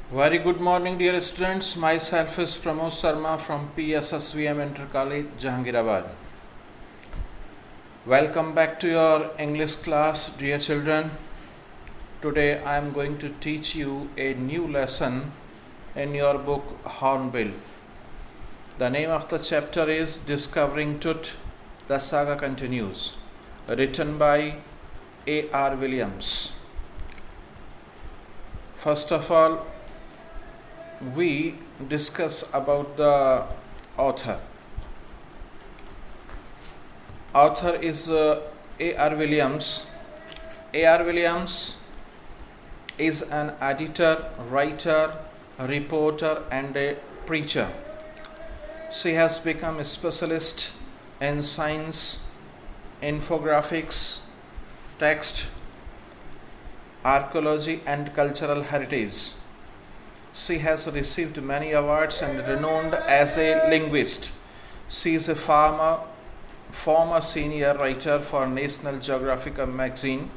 Very good morning, dear students. Myself is Pramod Sharma from PSSVM Inter College, Jahangirabad. Welcome back to your English class, dear children. Today I am going to teach you a new lesson in your book Hornbill. The name of the chapter is Discovering Tut. The Saga Continues, written by A.R. Williams. First of all, we discuss about the author. Author is A.R. Williams. A.R. Williams is an editor, writer, reporter and a preacher. She has become a specialist in science, infographics, text, archaeology and cultural heritage. She has received many awards and renowned as a linguist. She is a former senior writer for National Geographic magazine.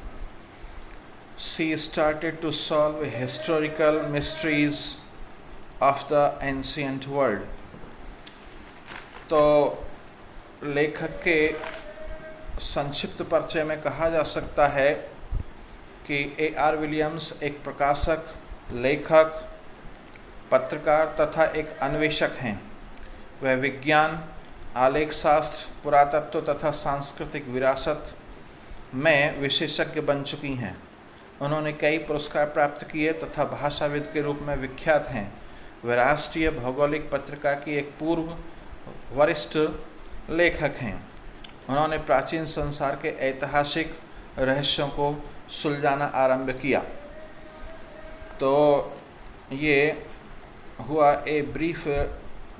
She started to solve historical mysteries of the ancient world. तो लेखक के संक्षिप्त परिचय में कहा जा सकता है कि A.R. विलियम्स एक प्रकाशक, लेखक, पत्रकार तथा एक अन्वेषक हैं। वह विज्ञान, आलेख शास्त्र, पुरातत्व तथा सांस्कृतिक विरासत में विशेषज्ञ बन चुकी हैं। उन्होंने कई पुरस्कार प्राप्त किए तथा भाषाविद के रूप में विख्यात हैं। वह राष्ट्रीय भौगोलिक पत्रिका की एक पूर्व वरिष्ठ लेखक हैं। उन्होंने प्राचीन संसार के ऐतिहासिक रहस्यों को सुलझाना आरंभ किया। तो ये हुआ a brief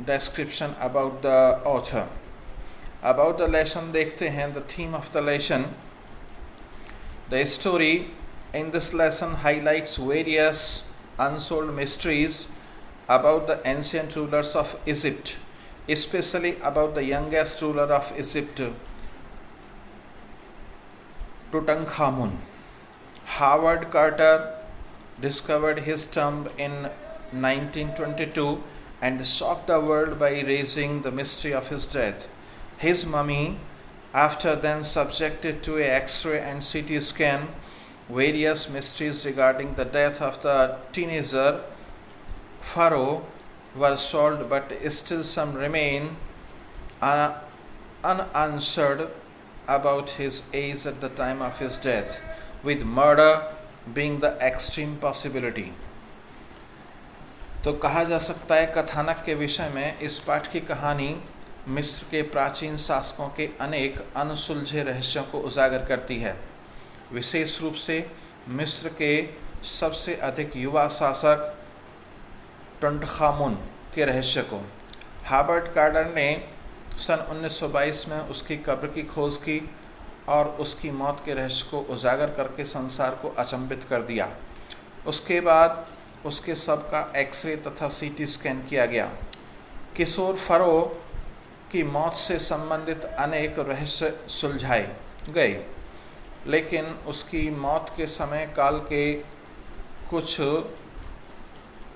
description about the author. About the lesson देखते हैं. The theme of the lesson. The story in this lesson highlights various unsolved mysteries about the ancient rulers of Egypt, especially about the youngest ruler of Egypt, Tutankhamun. Howard Carter discovered his tomb in 1922 and shocked the world by raising the mystery of his death. His mummy, after then subjected to a X-ray and CT scan, various mysteries regarding the death of the teenager pharaoh were solved, but still some remain unanswered about his age at the time of his death, with murder being the extreme possibility. तो कहा जा सकता है कथानक के विषय में इस पाठ की कहानी मिस्र के प्राचीन शासकों के अनेक अनसुलझे रहस्यों को उजागर करती है, विशेष रूप से मिस्र के सबसे अधिक युवा शासक टुटनखामुन के रहस्य को। हावर्ड कार्टर ने सन 1922 में उसकी कब्र की खोज की और उसकी मौत के रहस्य को उजागर करके संसार को अचंभित कर दिया। उसके बाद उसके शव का एक्सरे तथा सीटी स्कैन किया गया। किशोर फरो की मौत से संबंधित अनेक रहस्य सुलझाए गए, लेकिन उसकी मौत के समय काल के कुछ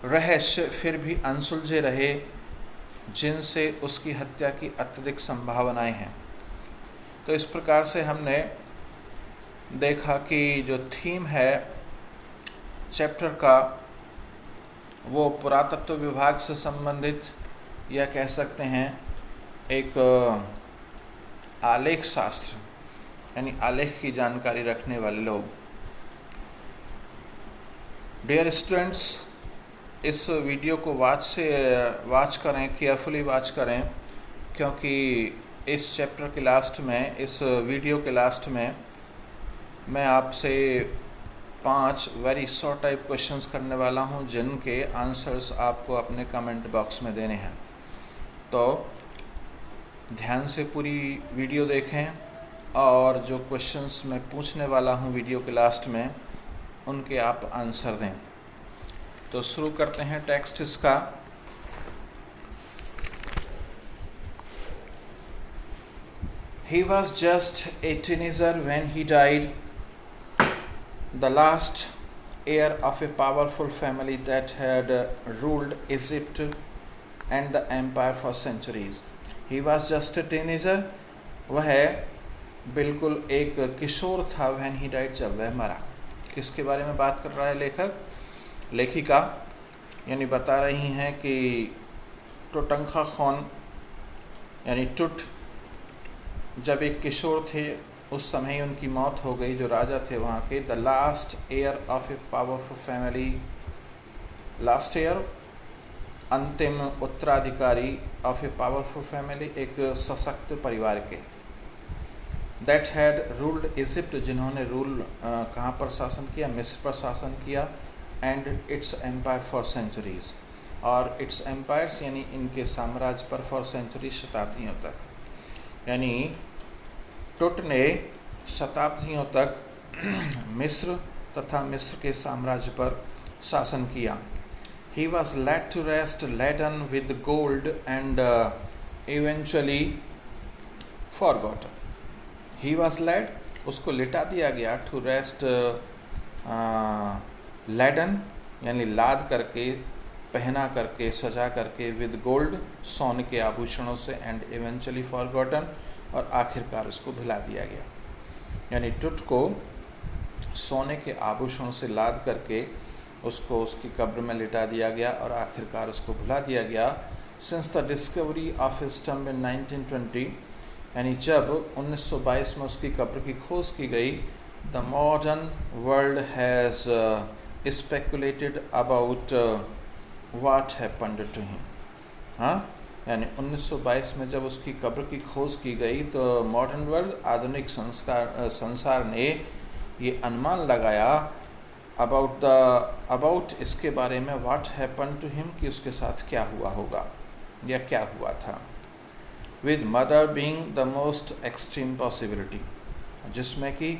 रहस्य फिर भी अनसुलझे रहे, जिनसे उसकी हत्या की अत्यधिक संभावनाएं हैं। तो इस प्रकार से हमने देखा कि जो थीम है चैप्टर का वो पुरातत्व विभाग से संबंधित, या कह सकते हैं एक आलेख शास्त्र यानी आलेख की जानकारी रखने वाले लोग। डियर स्टूडेंट्स, इस वीडियो को वाच करें, केयरफुली वाच करें, क्योंकि इस चैप्टर के लास्ट में, इस वीडियो के लास्ट में मैं आपसे 5 वेरी शॉर्ट टाइप क्वेश्चंस करने वाला हूं, जिनके आंसर्स आपको अपने कमेंट बॉक्स में देने हैं। तो ध्यान से पूरी वीडियो देखें और जो क्वेश्चंस मैं पूछने वाला हूं वीडियो के लास्ट में, उनके आप आंसर दें। तो शुरू करते हैं टेक्स्ट इसका। He was just a teenager when he died. The last heir of a powerful family that had ruled Egypt and the empire for centuries. He was just a teenager. वह बिल्कुल एक किशोर था when he died, जब वह मरा. किसके बारे में बात कर रहा है लेखक? लेखिका यानी बता रही हैं कि टुटनखामोन यानी टुट जब एक किशोर थे उस समय उनकी मौत हो गई, जो राजा थे वहाँ के. The last air of a powerful family, last air अंतिम उत्तराधिकारी ऑफ ए पावरफुल फैमिली, एक सशक्त परिवार के. दैट हैड रूल्ड इजिप्ट, जिन्होंने रूल कहाँ पर शासन किया? मिस्र पर शासन किया. And its empire for centuries, और इट्स एम्पायर्स यानी इनके साम्राज्य पर फॉर सेंचुरी, शताब्दियों तक. यानी टुट ने शताब्दियों तक मिस्र तथा मिस्र के साम्राज्य पर शासन किया. He was laid to rest, laden with gold and eventually forgotten. He was laid, उसको लिटा दिया गया. To rest, laden यानी लाद करके, पहना करके, सजा करके. With gold, सोने के आभूषणों से. And eventually forgotten, और आखिरकार उसको भुला दिया गया. यानी टुट को सोने के आभूषणों से लाद करके उसको उसकी कब्र में लिटा दिया गया और आखिरकार उसको भुला दिया गया. Since the discovery of his tomb in 1920, यानी जब 1922 में उसकी कब्र की खोज की गई. The modern world has speculated about what happened to him. हाँ, यानी 1922 में जब उसकी कब्र की खोज की गई तो मॉडर्न वर्ल्ड, आधुनिक संसार ने ये अनुमान लगाया अबाउट इसके बारे में, व्हाट हैपन टू हिम, कि उसके साथ क्या हुआ होगा या क्या हुआ था. With murder being the most extreme possibility, जिसमें कि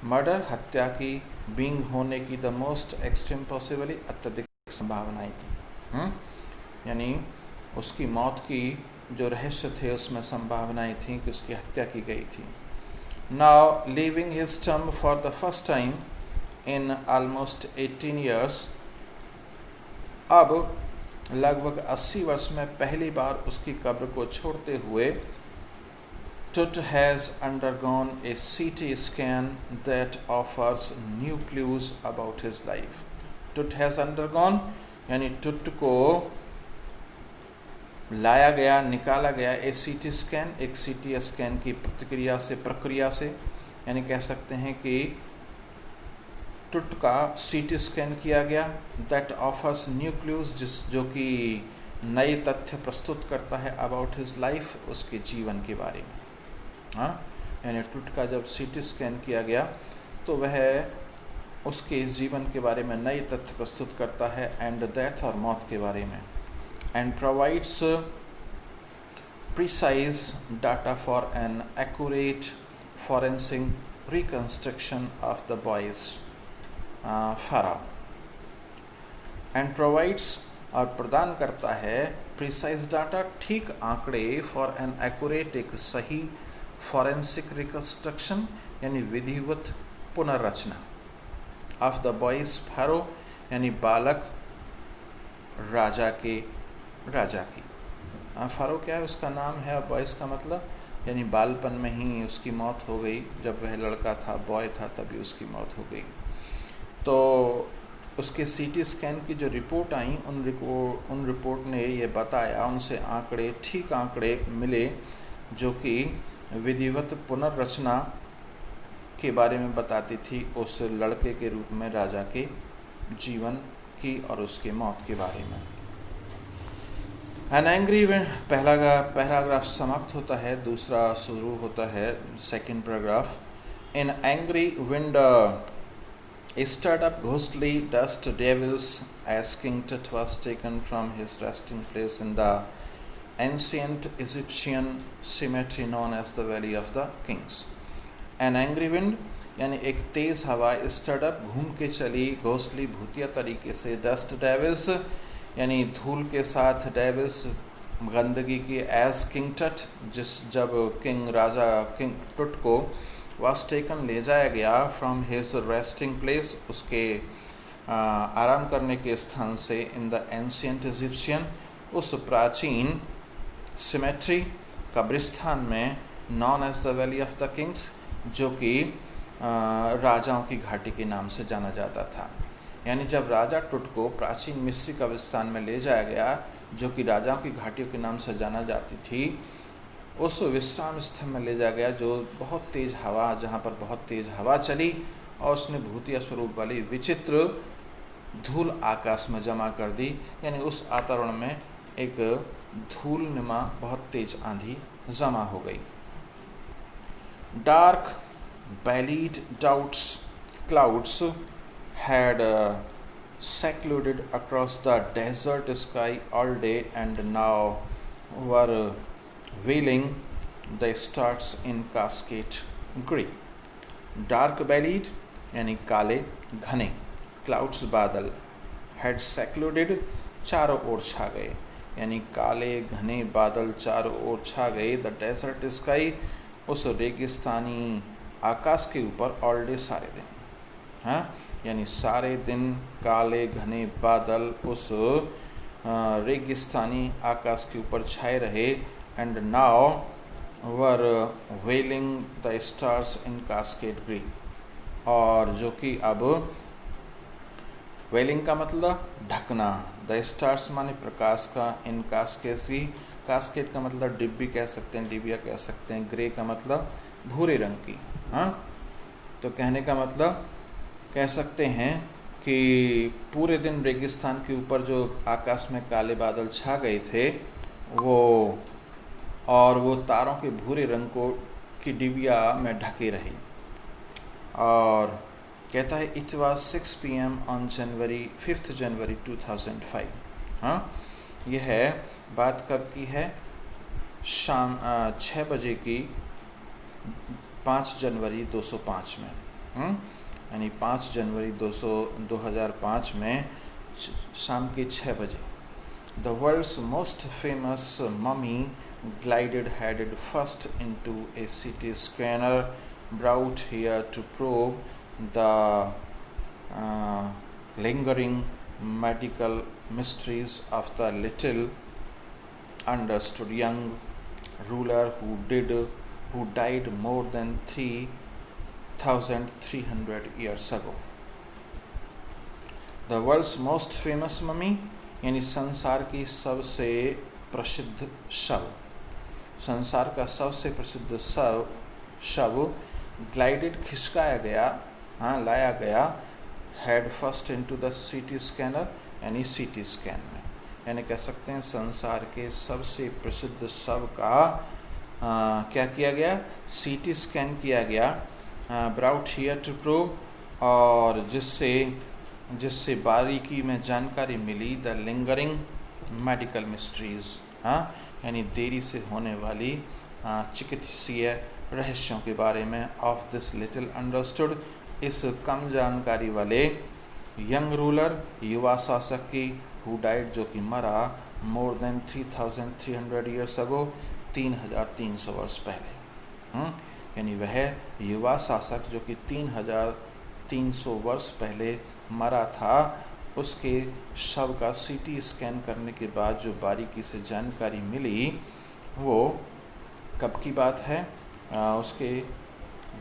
मर्डर, हत्या की, बीइंग होने की, द मोस्ट एक्सट्रीम पॉसिबिलिटी, अत्यधिक संभावनाएं थी. यानी उसकी मौत की जो रहस्य थे उसमें संभावनाएं थीं कि उसकी हत्या की गई थी. Now leaving his tomb for the first time in almost 18 years, अब लगभग 80 वर्ष में पहली बार उसकी कब्र को छोड़ते हुए Tut has undergone a CT scan that offers new clues about his life. Tut has undergone यानी टुट को लाया गया, निकाला गया. ए CT स्कैन, एक CT स्कैन की प्रक्रिया से, यानी कह सकते हैं कि टुट का CT स्कैन किया गया. दैट ऑफर्स न्यू क्लूज, जो कि नए तथ्य प्रस्तुत करता है अबाउट हिज लाइफ, उसके जीवन के बारे में. हाँ, यानी टुट का जब CT स्कैन किया गया तो वह उसके जीवन के बारे में नए तथ्य प्रस्तुत करता है. एंड डेथ, और मौत के बारे में. And provides precise data for an accurate forensic reconstruction of the boys फारा. एंड प्रोवाइड्स, और प्रदान करता है, प्रिसाइज डाटा, ठीक आंकड़े, फॉर एन एक्यूरेट, एक सही, फॉरेंसिक रिकन्स्ट्रक्शन यानी विधिवत पुनर्रचना, ऑफ द बॉयज़ फारो यानी बालक राजा की. फारो क्या है? उसका नाम है. और बॉयज़ का मतलब यानी बालपन में ही उसकी मौत हो गई. जब वह लड़का था, बॉय था, तभी उसकी मौत हो गई. तो उसके CT स्कैन की जो रिपोर्ट आई, उन रिपोर्ट ने ये बताया, उनसे आंकड़े, ठीक आंकड़े मिले जो कि विधिवत पुनर्रचना के बारे में बताती थी, उस लड़के के रूप में राजा के जीवन की और उसके मौत के बारे में. एन एंग्री विंड, पहला पैराग्राफ समाप्त होता है, दूसरा शुरू होता है, second paragraph. An angry wind stirred up ghostly dust devils as King Tut was taken from his resting place in the ancient Egyptian cemetery known as the Valley of the Kings. An angry wind यानी एक तेज़ हवा, stirred up घूम के चली, ghostly भूतिया तरीके से, dust devils यानी धूल के साथ, devils गंदगी की, as King Tut जब राजा किंग टुट को was taken ले जाया गया from his resting place, उसके आराम करने के स्थान से इन द एंशियंट इजिप्शियन, उस प्राचीन सिमेट्री कब्रिस्तान में, known as the valley of the kings, जो कि राजाओं की घाटी के नाम से जाना जाता था। यानी जब राजा टुट को प्राचीन मिस्री कब्रिस्तान में ले जाया गया, जो कि राजाओं की घाटियों के नाम से जाना जाती थी, उस विश्राम स्थल में ले जाया गया जो बहुत तेज़ हवा, जहाँ पर बहुत तेज़ हवा चली और उसने भूतिया स्वरूप वाली विचित्र धूल आकाश में जमा कर दी। यानी उस वातावरण में एक धूलनुमा बहुत तेज आंधी जमा हो गई। Dark bellied clouds had secluded across the desert sky all day and now were veiling the stars in cascade gray. Dark bellied यानी काले घने, क्लाउड्स बादल, हैड सेक्लूडेड चारों ओर छा गए, यानी काले घने बादल चारों ओर छा गए। द डेजर्ट स्काई उस रेगिस्तानी आकाश के ऊपर ऑल डे सारे दिन, हाँ, यानी सारे दिन काले घने बादल उस रेगिस्तानी आकाश के ऊपर छाए रहे। And now were veiling the stars in cascade grey, और जो कि अब वेलिंग का मतलब ढकना, द स्टार्स माने प्रकाश का, इन कास्केड, कास्केड का मतलब डिब्बी कह सकते हैं, डिबिया कह सकते हैं, ग्रे का मतलब भूरे रंग की, हाँ। तो कहने का मतलब कह सकते हैं कि पूरे दिन रेगिस्तान के ऊपर जो आकाश में काले बादल छा गए थे वो तारों के भूरे रंग को की डिबिया में ढके रहे। और कहता है इट वाज 6 PM ऑन 5 जनवरी 2005। हाँ, यह बात कब की है? शाम 6 बजे की 5 जनवरी 205 में, यानी 5 जनवरी 2005 में शाम के 6 बजे। The world's most famous mummy glided headed first into a CT scanner brought here to probe the lingering medical mysteries of the little understood young ruler who died more than 3,300 years ago. The world's most famous mummy यानी संसार की सबसे प्रसिद्ध शव, संसार का सबसे प्रसिद्ध शव ग्लाइडेड खिसकाया गया, हाँ लाया गया, हेड फर्स्ट इनटू द सीटी स्कैनर यानी सीटी स्कैन में, यानी कह सकते हैं संसार के सबसे प्रसिद्ध शव का क्या किया गया? सीटी स्कैन किया गया, ब्राउट हियर टू प्रूव, और जिससे बारीकी में जानकारी मिली, द लिंगरिंग मेडिकल मिस्ट्रीज़, हाँ, यानी देरी से होने वाली चिकित्सीय रहस्यों के बारे में, ऑफ दिस लिटिल अंडरस्टूड, इस कम जानकारी वाले यंग रूलर, युवा शासक की, हु डाइड जो कि मरा, मोर देन 3,300 ईयर्स अगो, 3,300 वर्ष पहले, यानी वह युवा शासक जो कि 3,300 वर्ष पहले मरा था, उसके शव का सीटी स्कैन करने के बाद जो बारीकी से जानकारी मिली वो कब की बात है? उसके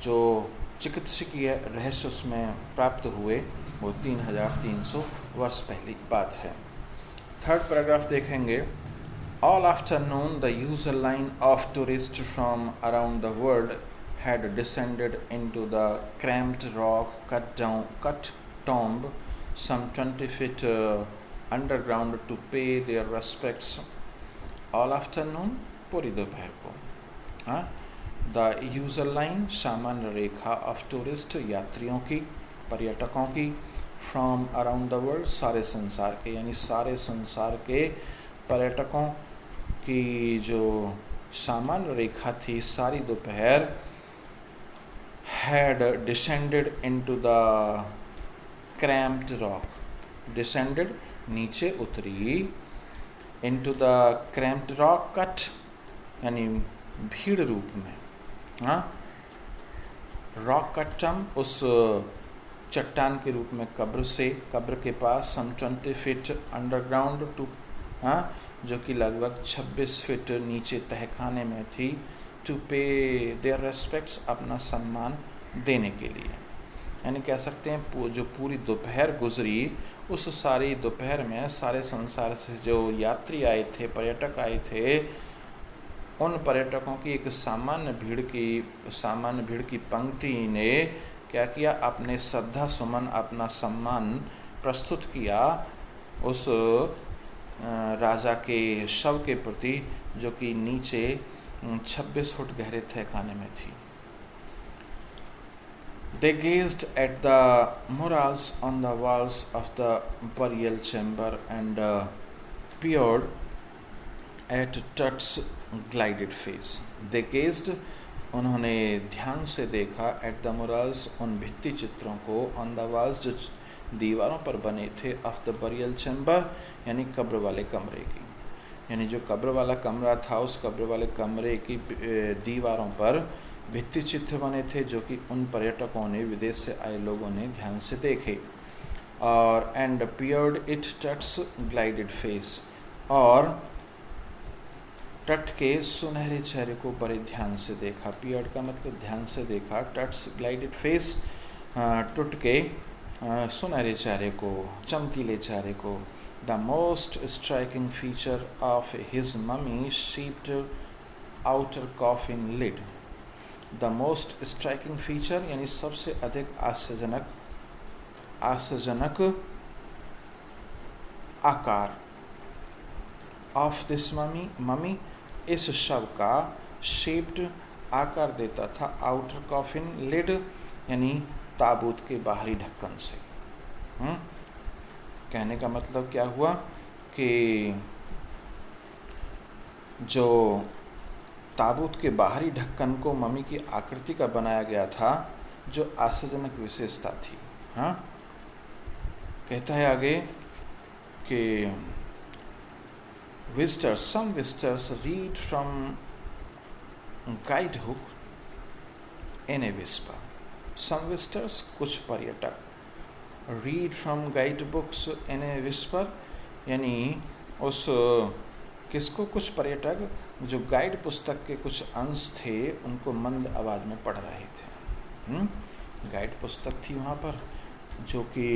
जो चिकित्सकीय रहस्य उसमें प्राप्त हुए वो 3,300 वर्ष पहले की बात है। थर्ड पैराग्राफ देखेंगे। All afternoon the usual line of tourist from around the world had descended into the cramped rock cut tomb some 20 feet underground to pay their respects all afternoon, पूरी दोपहर को, हाँ। The usual line सामान्य रेखा of tourist यात्रियों की, पर्यटकों की, from around the world सारे संसार के, यानी सारे संसार के पर्यटकों की जो सामान्य रेखा थी सारी दोपहर, had descended into the cramped rock, descended नीचे उतरी, into the cramped rock cut यानी भीड़ रूप में, हाँ, रॉक कट्टम उस चट्टान के रूप में कब्र के पास सम 20 फीट अंडरग्राउंड टू, जो कि लगभग 26 फीट नीचे तहखाने में थी, टू पे देयर रेस्पेक्ट्स, अपना सम्मान देने के लिए। यानी कह सकते हैं जो पूरी दोपहर गुजरी, उस सारी दोपहर में सारे संसार से जो यात्री आए थे, पर्यटक आए थे, उन पर्यटकों की एक सामान्य भीड़ की पंक्ति ने क्या किया, अपने श्रद्धा सुमन, अपना सम्मान प्रस्तुत किया उस राजा के शव के प्रति, जो कि नीचे 26 फुट गहरे तहखाने में थी। They gazed at the murals on the walls of the burial chamber and peered at Tut's glided face. They gazed, उन्होंने ध्यान से देखा, at the murals, उन भित्ति चित्रों को, on the walls, जो दीवारों पर बने थे, of the burial chamber, यानी कब्र वाले कमरे की, यानी जो कब्र वाला कमरा था, उस कब्र वाले कमरे की दीवारों पर भित्ति चित्र बने थे, जो कि उन पर्यटकों ने, विदेश से आए लोगों ने ध्यान से देखे। और and peered at its gilded face, और तट के सुनहरे चेहरे को बड़े ध्यान से देखा। पियर्ड का मतलब ध्यान से देखा, टट्स ग्लाइडेड फेस, टुट के सुनहरे चेहरे को, चमकीले चेहरे को। The most striking feature of his mummy shaped outer coffin lid. The most striking feature यानी सबसे अधिक आश्चर्यजनक आकार, ऑफ दिस ममी, इस शव का, शेप्ड, आकार देता था, आउटर कॉफिन लिड, यानी ताबूत के बाहरी ढक्कन से। कहने का मतलब क्या हुआ कि जो ताबूत के बाहरी ढक्कन को मम्मी की आकृति का बनाया गया था, जो आश्चर्यजनक विशेषता थी। कहता है आगे कि some visitors read from guidebook in a whisper. Some visitors, कुछ पर्यटक, read from guidebooks in a whisper, यानी उस किसको, कुछ पर्यटक जो गाइड पुस्तक के कुछ अंश थे उनको मंद आवाज़ में पढ़ रहे थे। गाइड पुस्तक थी वहाँ पर, जो कि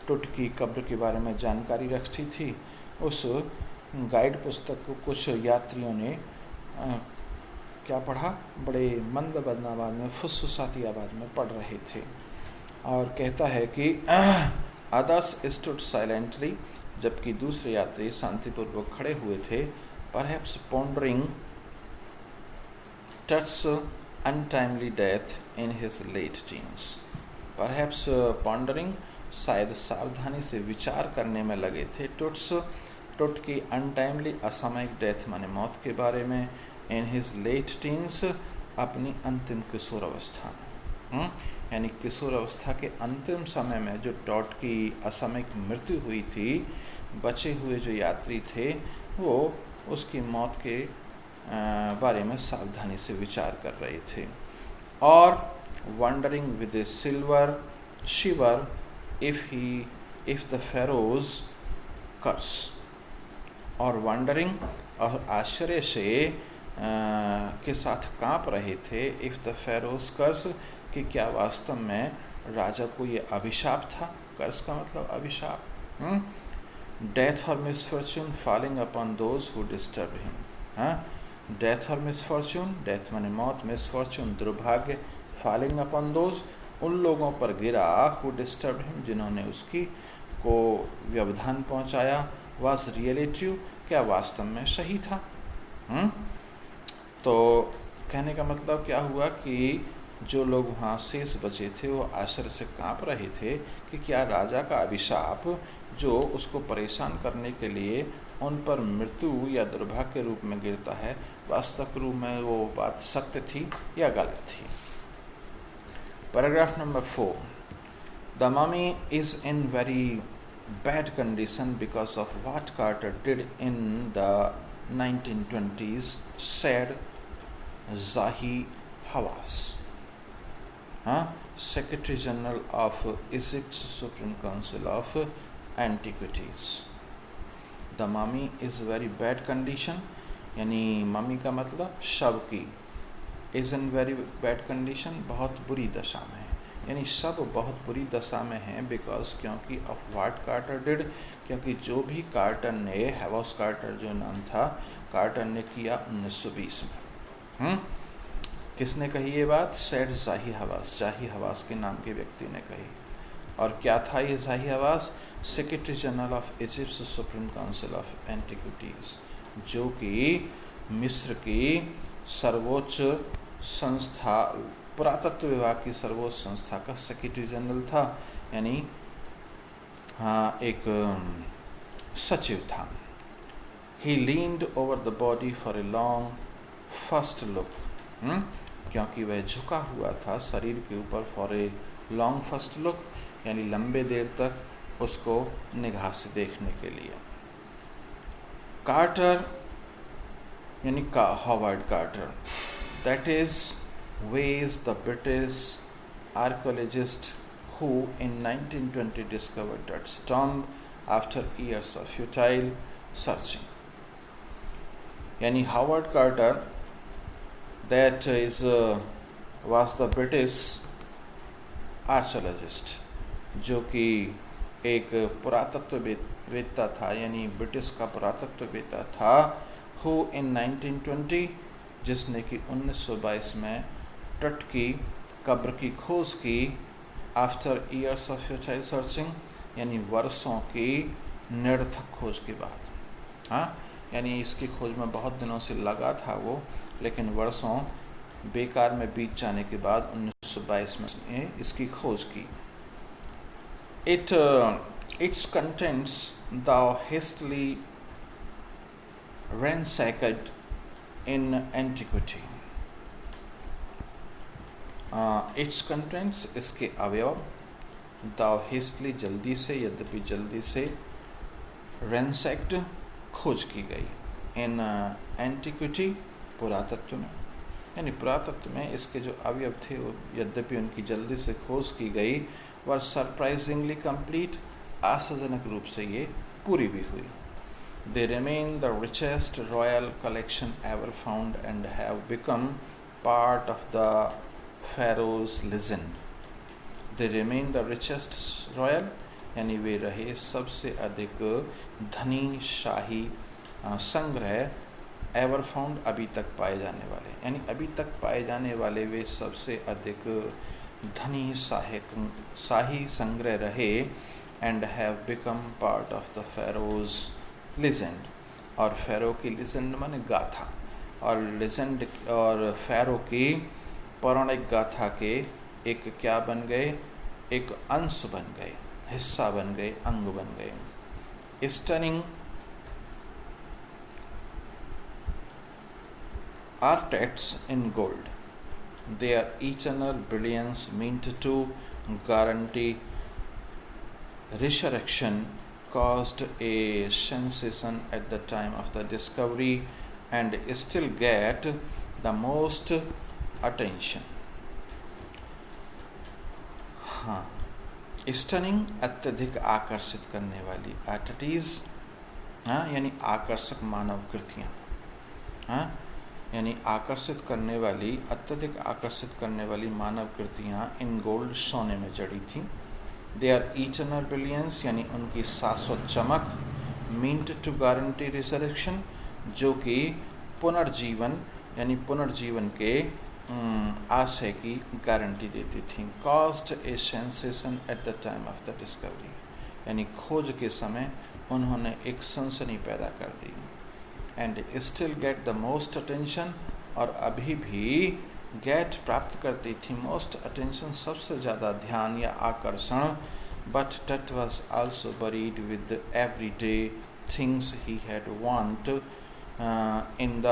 टुट की कब्र के बारे में जानकारी रखती थी। उस गाइड पुस्तक को कुछ यात्रियों ने क्या पढ़ा, बड़े मंद आवाज़ में, फुसफुसाती आवाज़ में पढ़ रहे थे। और कहता है कि others stood silently, जबकि दूसरे यात्री शांतिपूर्वक खड़े हुए थे। Perhaps pondering Tut's untimely death in his late teens. Perhaps pondering, शायद सावधानी से विचार करने में लगे थे, टुट की untimely, असामयिक डेथ माने मौत के बारे में, in his late teens, अपनी अंतिम किशोर अवस्था में। यानी किशोर अवस्था के अंतिम समय में जो टॉट की असामयिक मृत्यु हुई थी, बचे हुए जो यात्री थे वो उसकी मौत के बारे में सावधानी से विचार कर रहे थे। और wondering with a silver shiver if the pharaoh's curse, और वंडरिंग, और आश्चर्य से के साथ कांप रहे थे, इफ द फेरोज कर्स, कि क्या वास्तव में राजा को ये अभिशाप था। कर्स का मतलब अभिशाप। डेथ और misfortune falling upon those who disturb him. Death और मिसफॉर्चून, डेथ माने मौत, मिसफॉर्चून दुर्भाग्य, फॉलिंग अपॉन दोज, उन लोगों पर गिरा, हु डिस्टर्ब हिम, जिन्होंने उसकी को व्यवधान पहुंचाया। वाज रियलिटी, क्या वास्तव में सही था। तो कहने का मतलब क्या हुआ कि जो लोग वहाँ शेष बचे थे वो आश्चर्य से काँप रहे थे कि क्या राजा का अभिशाप जो उसको परेशान करने के लिए उन पर मृत्यु या दुर्भाग्य के रूप में गिरता है, वास्तविक रूप में वो बात सत्य थी या गलत थी। Paragraph number 4, the mummy is in very bad condition because of what Carter did in the 1920s, said Zahi Hawass. Secretary General of Egypt's Supreme Council of Antiquities. The mummy is very bad condition, यानी mummy का मतलब शव की, is in very bad condition, बहुत बुरी दशा में है, यानी शव बहुत बुरी दशा में है। बिकॉज क्योंकि ऑफ व्हाट कार्टर डिड, क्योंकि जो भी कार्टर ने, हैवॉस कार्टर जो नाम था, कार्टर ने किया 1920 में। किसने कही ये बात? सेड जाही हवास, जाही हवास के नाम के व्यक्ति ने कही। और क्या था ये Zahi Hawass? Secretary general of Egypt supreme council of antiquities, जो कि मिस्र की सर्वोच्च संस्था, पुरातत्व विभाग की सर्वोच्च संस्था का सेक्रेटरी जनरल था, यानी हाँ एक सचिव था। He leaned over the body for a long first look, क्योंकि वह झुका हुआ था शरीर के ऊपर, for a long first look, यानी लंबे देर तक उसको निगाह से देखने के लिए। कार्टर यानी Howard Carter, that is Weiss, the British archaeologist who in 1920 discovered that tomb after years of futile searching. यानी Howard Carter that is was the British archaeologist, जो कि एक पुरातत्ववेत्ता था, यानी ब्रिटिश का पुरातत्ववेत्ता था, who in 1920, जिसने कि 1922 में तट की कब्र की खोज की, after years of futile searching, यानी वर्षों की निरर्थक खोज के बाद। हाँ, यानी इसकी खोज में बहुत दिनों से लगा था वो, लेकिन वर्षों बेकार में बीत जाने के बाद 1922 में इसकी खोज की। Its contents thou hastily ransacked in antiquity. Its contents, इसके अवयव, thou hastily, जल्दी से, यद्यपि जल्दी से, ransacked, खोज की गई, in antiquity, पुरातत्व में, यानी पुरातत्व में इसके जो अवयव थे वो यद्यपि उनकी जल्दी से खोज की गई, वर सरप्राइजिंगली कंप्लीट, आशाजनक रूप से ये पूरी भी हुई। They remain the richest royal collection ever found and have become part of the Pharaoh's legend. They remain the richest royal, यानी वे रहे सबसे अधिक धनी शाही संग्रह, एवर फाउंड, अभी तक पाए जाने वाले, यानी अभी तक पाए जाने वाले वे सबसे अधिक धनी शाही संग्रह रहे, and have become part of the Feroz legend, और फेरो की लेजेंड माने गाथा, और लेजेंड और फेरो की पौराणिक गाथा के एक क्या बन गए? एक अंश बन गए, हिस्सा बन गए, अंग बन गए। Stunning artifacts in gold, their eternal brilliance meant to guarantee resurrection, caused a sensation at the time of the discovery and still get the most attention. हाँ, स्टनिंग, अत्यधिक आकर्षित करने वाली, आर्टिटीज, हाँ यानी आकर्षक मानव कृतियाँ, हाँ यानी आकर्षित करने वाली, अत्यधिक आकर्षित करने वाली मानव कृतियाँ इन गोल्ड, सोने में जड़ी थीं। दे आर इटर्नल ब्रिलियंस, यानी उनकी शाश्वत चमक, मींट टू गारंटी रिजरेक्शन, जो कि पुनर्जीवन यानी पुनर्जीवन के आशय की गारंटी देती थी। Caused a sensation at the time of the discovery, यानी खोज के समय उन्होंने एक सनसनी पैदा कर दी। And still get the most attention, और अभी भी गेट प्राप्त करती थी, मोस्ट अटेंशन, सबसे ज़्यादा ध्यान या आकर्षण। बट टट was also buried with every day things he had want in the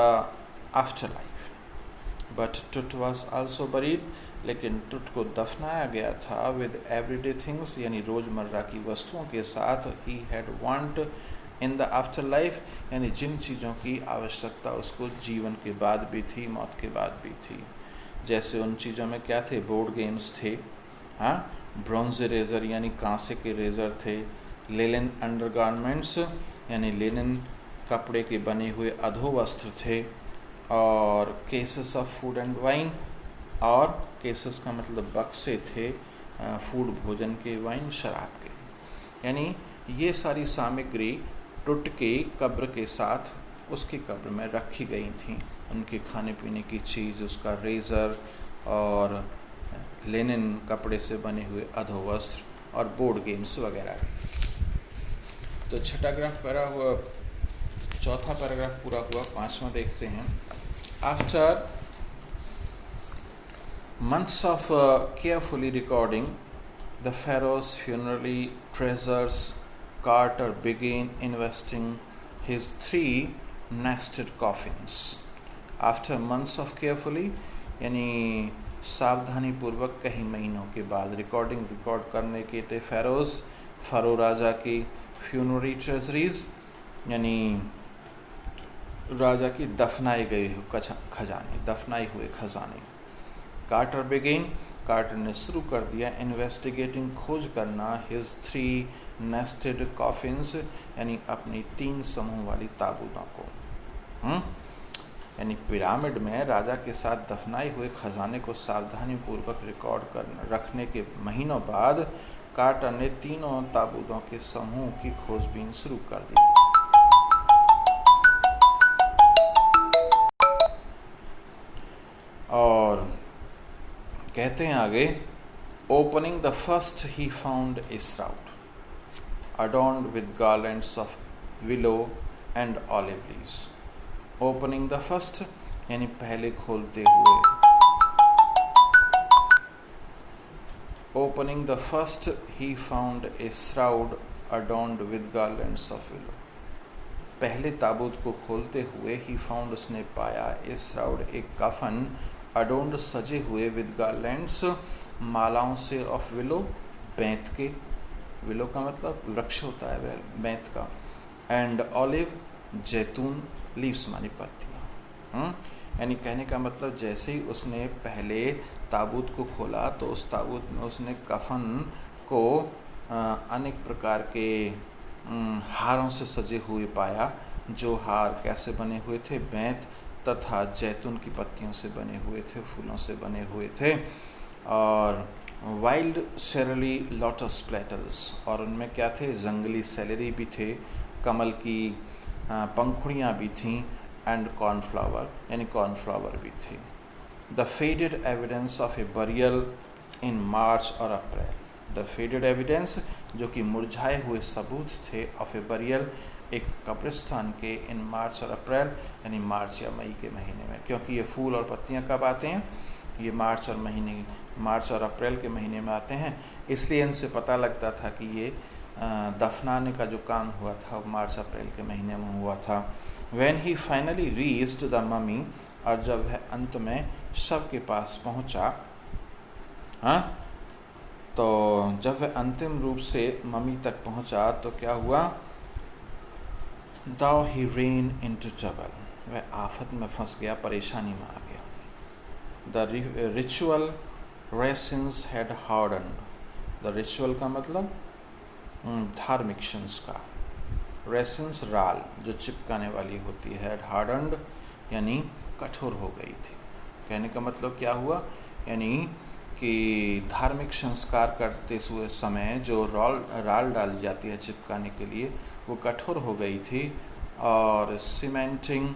after life. But टुट वॉज आल्सो बरीड, लेकिन टुट को दफनाया गया था विद एवरीडे थिंग्स, यानी रोज़मर्रा की वस्तुओं के साथ, he had want in the after life, यानी जिन चीज़ों की आवश्यकता उसको जीवन के बाद भी थी, मौत के बाद भी थी। जैसे उन चीज़ों में क्या थे? बोर्ड गेम्स थे, हाँ, ब्रॉन्ज रेजर यानी कांसे के रेजर थे, लेलिन अंडरगारमेंट्स यानी लेनिन कपड़े के बने हुए अधोवस्त्र थे, और cases of food and wine, और केसेस का मतलब बक्से थे फूड भोजन के, वाइन शराब के। यानी ये सारी सामग्री टुट के कब्र के साथ उसकी कब्र में रखी गई थी, उनके खाने पीने की चीज़, उसका रेज़र और लेनिन कपड़े से बने हुए अधोवस्त्र और बोर्ड गेम्स वगैरह। तो छठा ग्राफ पूरा हुआ, चौथा पैराग्राफ पूरा हुआ, पांचवा देखते हैं। After months of carefully recording the pharaoh's funerary treasures, Carter began investing his 3 nested coffins. After months of carefully यानी सावधानी पूर्वक कई महीनों के बाद रिकॉर्ड करने के थे फ़रो राजा की फ्यूनरी ट्रेजरीज यानी राजा की दफनाए गए खजाने, दफनाए हुए खजाने। कार्टर बिगेन, कार्टर ने शुरू कर दिया इन्वेस्टिगेटिंग, खोज करना, हिज 3 नेस्टेड कॉफिन्स यानी अपनी 3 समूह वाली ताबूतों को। यानी पिरामिड में राजा के साथ दफनाए हुए खजाने को सावधानी पूर्वक रिकॉर्ड कर रखने के महीनों बाद कार्टर ने 3 ताबूतों के समूह की खोजबीन शुरू कर दी। और कहते हैं आगे, opening the first he found a shroud adorned with garlands of willow and olive leaves. Opening the first यानी पहले खोलते हुए, opening the first he found a shroud adorned with garlands of willow. पहले ताबूत को खोलते हुए ही फाउंड उसने पाया ए श्राउड एक कफन, अडोंड सजे हुए विद गार्लैंड्स मालाओं से, ऑफ विलो बेंत के, विलो का मतलब वृक्ष होता है बेंत का, एंड ऑलिव जैतून, लीव्स मानी पत्तियाँ। यानी कहने का मतलब जैसे ही उसने पहले ताबूत को खोला तो उस ताबूत में उसने कफन को अनेक प्रकार के हारों से सजे हुए पाया। जो हार कैसे बने हुए थे? बेंत तथा जैतून की पत्तियों से बने हुए थे, फूलों से बने हुए थे। और वाइल्ड सेरली लोटस प्लेटल्स, और उनमें क्या थे? जंगली सेलरी भी थे, कमल की पंखुड़ियाँ भी थीं, एंड कॉर्नफ्लावर यानी कॉर्नफ्लावर भी थी। The faded evidence of a burial in March और अप्रैल। द फेडेड एविडेंस जो कि मुरझाए हुए सबूत थे, ऑफ ए बरियल एक कब्रिस्तान के, इन मार्च और अप्रैल यानी मार्च या मई के महीने में, क्योंकि ये फूल और पत्तियां कब आते हैं? ये मार्च और अप्रैल के महीने में आते हैं। इसलिए इनसे पता लगता था कि ये दफनाने का जो काम हुआ था मार्च अप्रैल के महीने में हुआ था। When he finally reached the mummy, और जब वह अंत में शव के पास पहुंचा, तो जब वह अंतिम रूप से मम्मी तक पहुंचा तो क्या हुआ? Thou he ran into trouble, वह आफत में फंस गया, परेशानी में आ गया। The ritual rations had hardened, the ritual का मतलब धार्मिक संस्कार, रेसिन्स राल जो चिपकाने वाली होती है, had hardened यानी कठोर हो गई थी। कहने का मतलब क्या हुआ? यानी कि धार्मिक संस्कार करते हुए समय जो राल डाली जाती है चिपकाने के लिए, वो कठोर हो गई थी। और cementing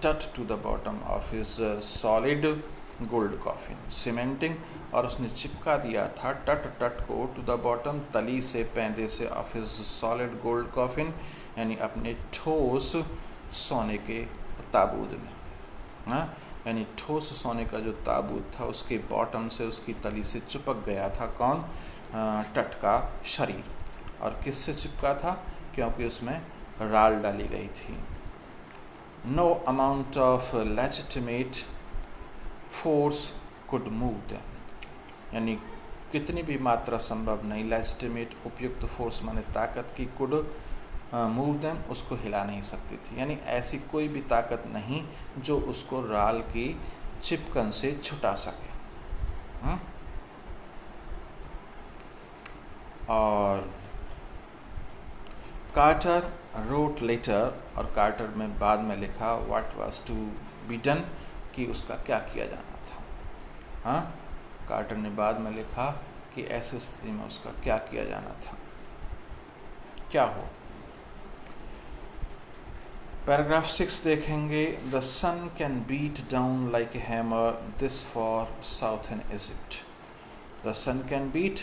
Tut to the bottom of his solid gold coffin, cementing और उसने चिपका दिया था टट को टू द बॉटम, तली से, पैंदे से, of his solid gold coffin यानी अपने ठोस सोने के ताबूत में। यानी ठोस सोने का जो ताबूत था उसके बॉटम से, उसकी तली से चिपक गया था कौन? टट का शरीर। और किससे चिपका था? क्योंकि उसमें राल डाली गई थी। No amount of legitimate force could move them, यानी कितनी भी मात्रा संभव नहीं, लेजिटिमेट उपयुक्त फोर्स माने ताकत की, कुड मूव देम उसको हिला नहीं सकती थी। यानी ऐसी कोई भी ताकत नहीं जो उसको राल की चिपकन से छुटा सके। और कार्टर रोट लेटर, और कार्टर में बाद में लिखा what was to be done, कि उसका क्या किया जाना था। हाँ, कार्टर ने बाद में लिखा कि ऐसे स्थिति में उसका क्या किया जाना था, क्या हो। पैराग्राफ 6 देखेंगे। The sun can beat down like a hammer, this for southern Egypt. The sun can beat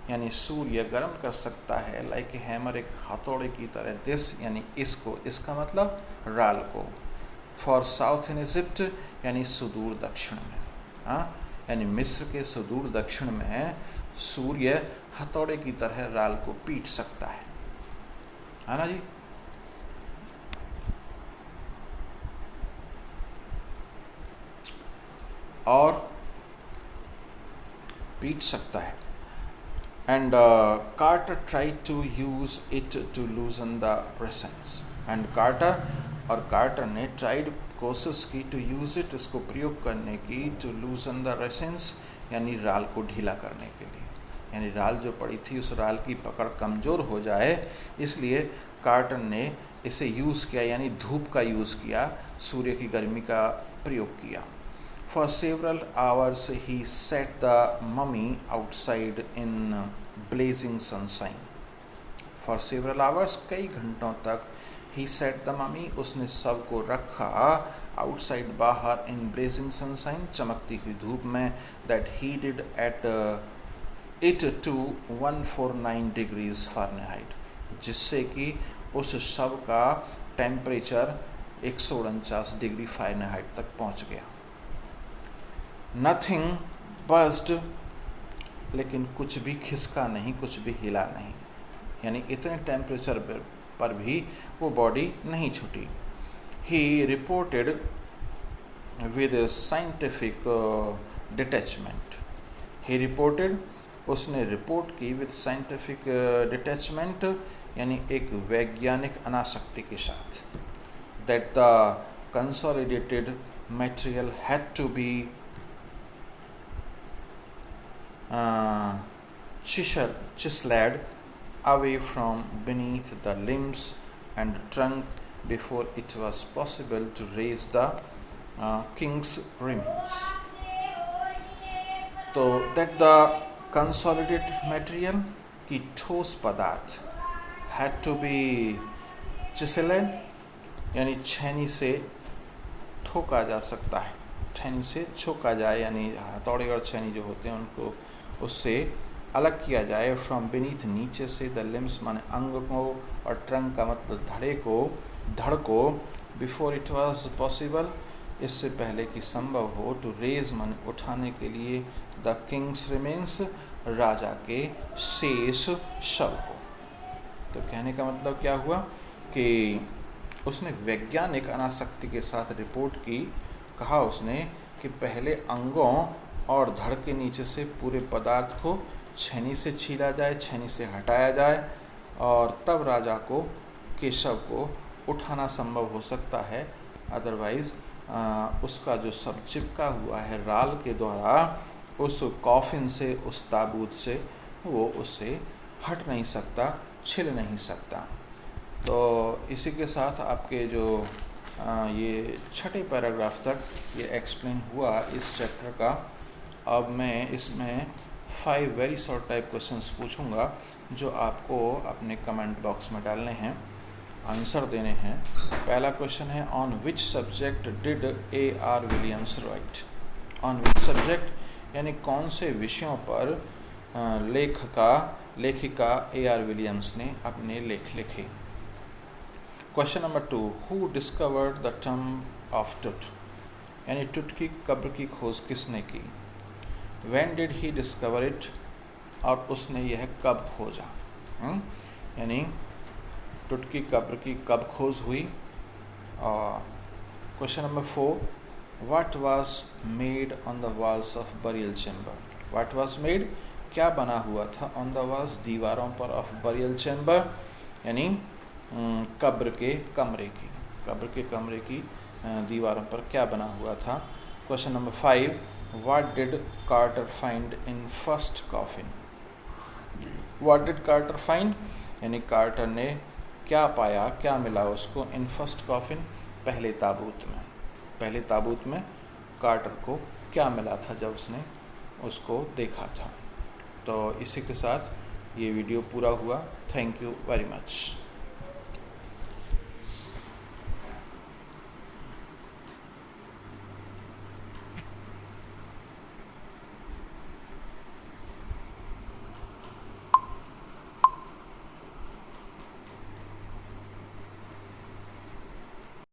यानी सूर्य गर्म कर सकता है, लाइक ए हैमर एक हथौड़े की तरह, दिस यानी इसको, इसका मतलब राल को, फॉर साउथर्न इजिप्ट यानी सुदूर दक्षिण में। हाँ, यानी मिस्र के सुदूर दक्षिण में सूर्य हथौड़े की तरह राल को पीट सकता है ना जी। और पीट सकता है। And Carter try to use it to loosen the resins. And Carter, और कार्टर ने ट्राइड कोशिश की, टू यूज इट इसको प्रयोग करने की, टू लूजन द रेसेंस यानी राल को ढीला करने के लिए, यानी राल जो पड़ी थी उस राल की पकड़ कमज़ोर हो जाए, इसलिए कार्टर ने इसे यूज़ किया, यानी धूप का यूज़ किया, सूर्य की गर्मी का प्रयोग किया। For several hours he set the mummy outside in blazing sunshine. For several hours, कई घंटों तक, he set the mummy उसने शव को रखा outside बाहर, in blazing sunshine चमकती हुई धूप में, that heated at it to 149 degrees Fahrenheit, जिससे कि उस शव का टेम्परेचर 149 डिग्री फ़ारेनहाइट तक पहुंच गया। नथिंग बस्ट, लेकिन कुछ भी खिसका नहीं, कुछ भी हिला नहीं, यानी इतने टेम्परेचर पर भी वो बॉडी नहीं छूटी। He reported with scientific detachment. He reported उसने रिपोर्ट की विद साइंटिफिक डिटैचमेंट यानी एक वैज्ञानिक अनासक्ति के साथ, that the consolidated material had to be chiseled away from beneath the limbs and trunk before it was possible to raise the king's remains. तो that the consolidated material की ठोस पदार्थ had to be chiseled यानी छेनी से ठोका जा सकता है, छेनी से छोका जाए, यानी हथौड़े और छेनी जो होते हैं उनको उससे अलग किया जाए, फ्रॉम बीनीथ नीचे से, द लिम्स माने अंग को, और ट्रंक का मतलब धड़ को, बिफोर इट वाज पॉसिबल इससे पहले कि संभव हो, टू रेज माने उठाने के लिए, द किंग्स रिमेन्स राजा के शेष शव को। तो कहने का मतलब क्या हुआ कि उसने वैज्ञानिक अनासक्ति के साथ रिपोर्ट की, कहा उसने कि पहले अंगों और धड़ के नीचे से पूरे पदार्थ को छेनी से छीला जाए, छेनी से हटाया जाए, और तब राजा को के शव को उठाना संभव हो सकता है, अदरवाइज़ उसका जो सब चिपका हुआ है राल के द्वारा उस कॉफिन से, उस ताबूत से, वो उससे हट नहीं सकता, छिल नहीं सकता। तो इसी के साथ आपके जो ये छठे पैराग्राफ तक ये एक्सप्लेन हुआ इस चैप्टर का। अब मैं इसमें 5 वेरी शॉर्ट टाइप क्वेश्चंस पूछूंगा जो आपको अपने कमेंट बॉक्स में डालने हैं, आंसर देने हैं। पहला क्वेश्चन है, on which subject did A.R. Williams right. On which subject यानी कौन से विषयों पर लेखिका A.R. विलियम्स ने अपने लेख लिखे। Question number 2, who discovered the term of टुट, यानी टुट की कब्र की खोज किसने की। When did he discover it, और उसने यह कब खोजा। यानी टुट की कब्र की कब खोज हुई। और question number 4, what was made on the walls of burial chamber. What was made क्या बना हुआ था, ऑन द वॉल्स दीवारों पर, ऑफ बरियल चैम्बर यानी कब्र के कमरे की दीवारों पर क्या बना हुआ था। Question number 5, what did Carter find in first coffin. What did Carter find, यानी कार्टर ने क्या पाया, क्या मिला उसको इन फर्स्ट कॉफिन, पहले ताबूत में। पहले ताबूत में कार्टर को क्या मिला था जब उसने उसको देखा था। तो इसी के साथ ये वीडियो पूरा हुआ। Thank you very much.